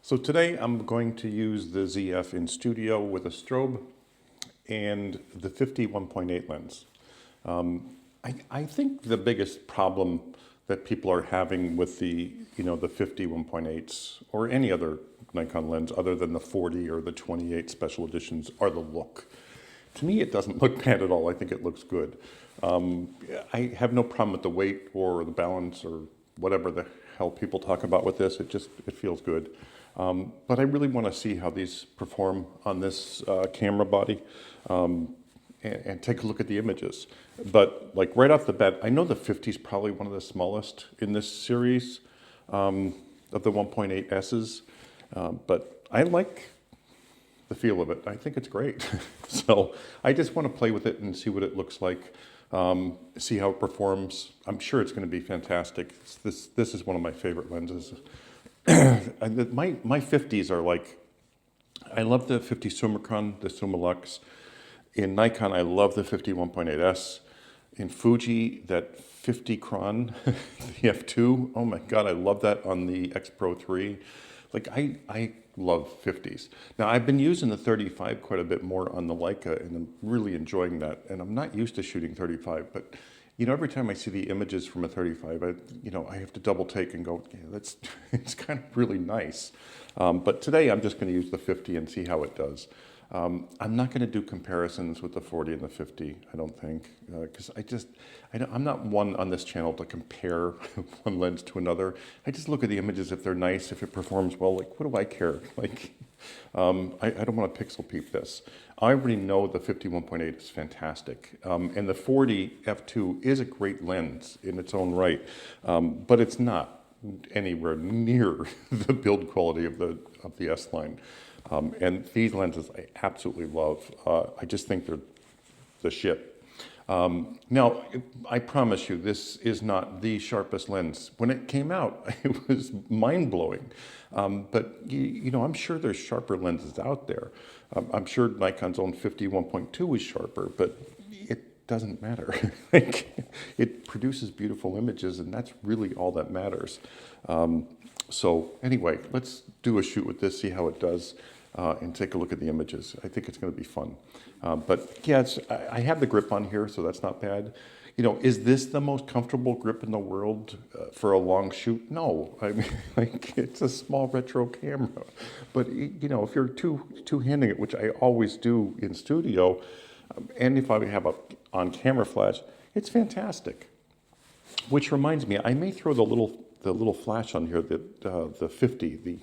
So today I'm going to use the ZF in studio with a strobe and the 50 1.8 lens. I think the biggest problem that people are having with the 50 1.8s or any other Nikon lens other than the 40 or the 28 special editions are the look. To me, it doesn't look bad at all. I think it looks good. I have no problem with the weight or the balance or whatever the hell people talk about with this. It feels good. But I really want to see how these perform on this camera body and take a look at the images. But like right off the bat, I know the 50 is probably one of the smallest in this series of the 1.8Ss, but I like the feel of it. I think it's great. So I just want to play with it and see what it looks like, see how it performs. I'm sure it's going to be fantastic. This is one of my favorite lenses. My 50s are like, I love the 50 Summicron, the Summilux. In Nikon, I love the 50 1.8S. In Fuji, that 50 Cron, the F2, oh my God, I love that on the X Pro 3. Like, I love 50s. Now, I've been using the 35 quite a bit more on the Leica, and I'm really enjoying that. And I'm not used to shooting 35, but every time I see the images from a 35, I have to double take and go, yeah, it's kind of really nice. But today I'm just going to use the 50 and see how it does. I'm not going to do comparisons with the 40 and the 50, I don't think, because I'm not one on this channel to compare one lens to another. I just look at the images if they're nice, if it performs well. Like, what do I care? Like, I don't want to pixel peep this. I already know the 50 1.8 is fantastic, and the 40 f2 is a great lens in its own right, but it's not anywhere near the build quality of the S line. And these lenses I absolutely love. I just think they're the shit. Now, I promise you, this is not the sharpest lens. When it came out, it was mind-blowing. But, I'm sure there's sharper lenses out there. I'm sure Nikon's own 50 1.2 is sharper, but it doesn't matter. It produces beautiful images, and that's really all that matters. So anyway, let's do a shoot with this, see how it does, and take a look at the images. I think it's going to be fun. But yeah, I have the grip on here, so that's not bad. Is this the most comfortable grip in the world for a long shoot? No, I mean, it's a small retro camera. But if you're two-handing it, which I always do in studio, and if I have a on-camera flash, it's fantastic. Which reminds me, I may throw the little flash on here, the 50,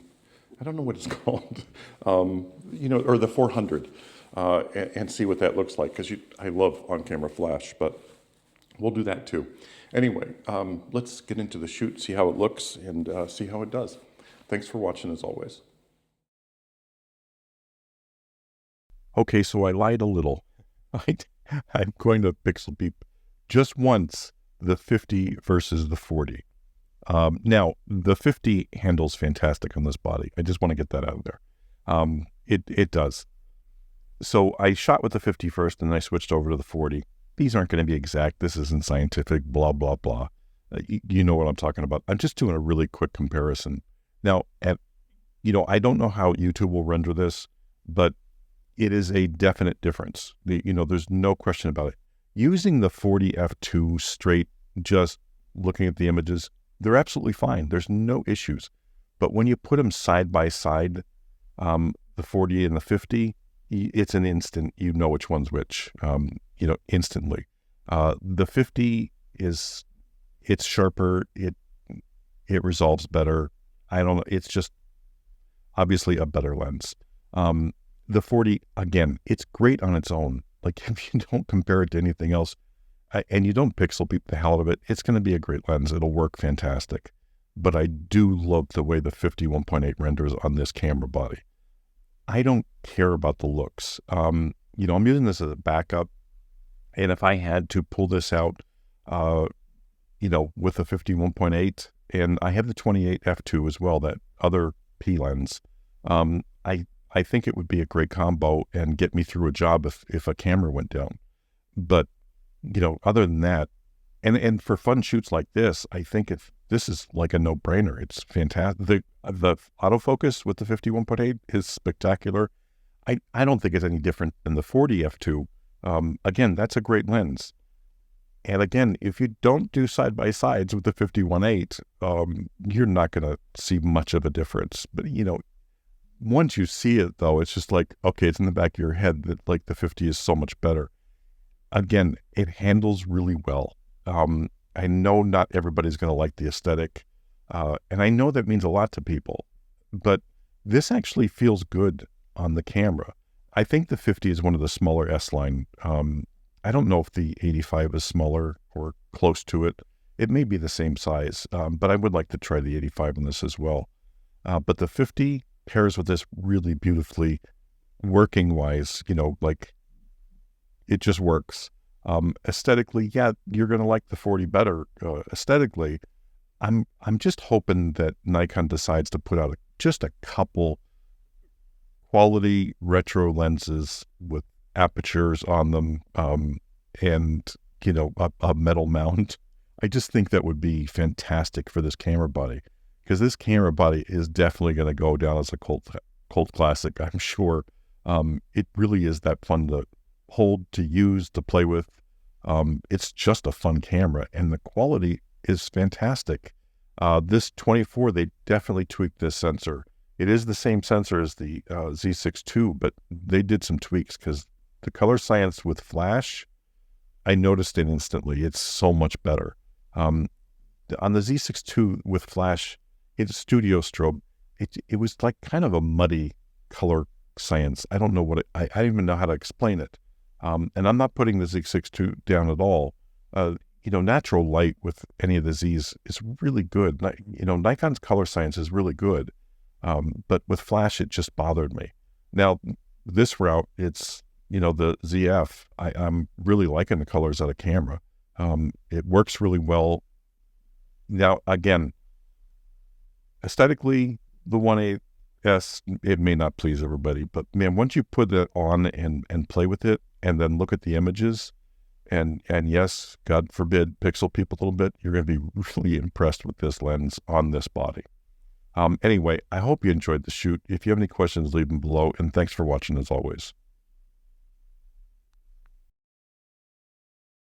I don't know what it's called, or the 400, and see what that looks like, because I love on-camera flash, but we'll do that too. Anyway, let's get into the shoot, see how it looks, and see how it does. Thanks for watching, as always. Okay, so I lied a little. I'm going to pixel peep just once the 50 versus the 40. Now, the 50 handles fantastic on this body. I just want to get that out of there. It does. So I shot with the 50 first, and then I switched over to the 40. These aren't going to be exact. This isn't scientific, blah, blah, blah. You know what I'm talking about. I'm just doing a really quick comparison. Now, I don't know how YouTube will render this, but it is a definite difference. There's no question about it. Using the 40 f2 straight, just looking at the images, they're absolutely fine. There's no issues. But when you put them side by side, the 40 and the 50, it's an instant. You know which one's which, instantly. The 50 it's sharper. It resolves better. I don't know. It's just obviously a better lens. The 40, again, it's great on its own. Like, if you don't compare it to anything else, and you don't pixel peep the hell out of it, it's going to be a great lens. It'll work fantastic. But I do love the way the 50 1.8 renders on this camera body. I don't care about the looks. I'm using this as a backup. And if I had to pull this out, with the 50 1.8, and I have the 28 f2 as well, that other P lens, I think it would be a great combo and get me through a job if a camera went down. But other than that, and for fun shoots like this, I think if this is like a no-brainer. It's fantastic. The autofocus with the 51.8 is spectacular. I don't think it's any different than the 40 f2. Again, that's a great lens. And again, if you don't do side-by-sides with the 51.8, you're not going to see much of a difference. But, once you see it, though, it's just like, okay, it's in the back of your head that, like, the 50 is so much better. Again, it handles really well. I know not everybody's going to like the aesthetic, and I know that means a lot to people, but this actually feels good on the camera. I think the 50 is one of the smaller S-line. I don't know if the 85 is smaller or close to it. It may be the same size, but I would like to try the 85 in this as well. But the 50 pairs with this really beautifully, working-wise, like it just works. Aesthetically, yeah, you're going to like the 40 better. Aesthetically, I'm just hoping that Nikon decides to put out just a couple quality retro lenses with apertures on them, and a metal mount. I just think that would be fantastic for this camera body, because this camera body is definitely going to go down as a cult classic, I'm sure. It really is that fun to hold, to use, to play with. It's just a fun camera, and the quality is fantastic. This 24, they definitely tweaked this sensor. It is the same sensor as the Z6 II, but they did some tweaks, because the color science with flash, I noticed it instantly. It's so much better. On the Z6 II with flash, it's studio strobe. It was like kind of a muddy color science. I don't know what I don't even know how to explain it. And I'm not putting the Z6 II down at all. Natural light with any of the Zs is really good. Nikon's color science is really good. But with flash, it just bothered me. Now, this route, it's, the ZF, I'm really liking the colors of the camera. It works really well. Now, again, aesthetically, the 1.8S, it may not please everybody, but man, once you put it on and play with it, and then look at the images, and yes, God forbid, pixel peep a little bit, you're going to be really impressed with this lens on this body. Anyway, I hope you enjoyed the shoot. If you have any questions, leave them below, and thanks for watching as always.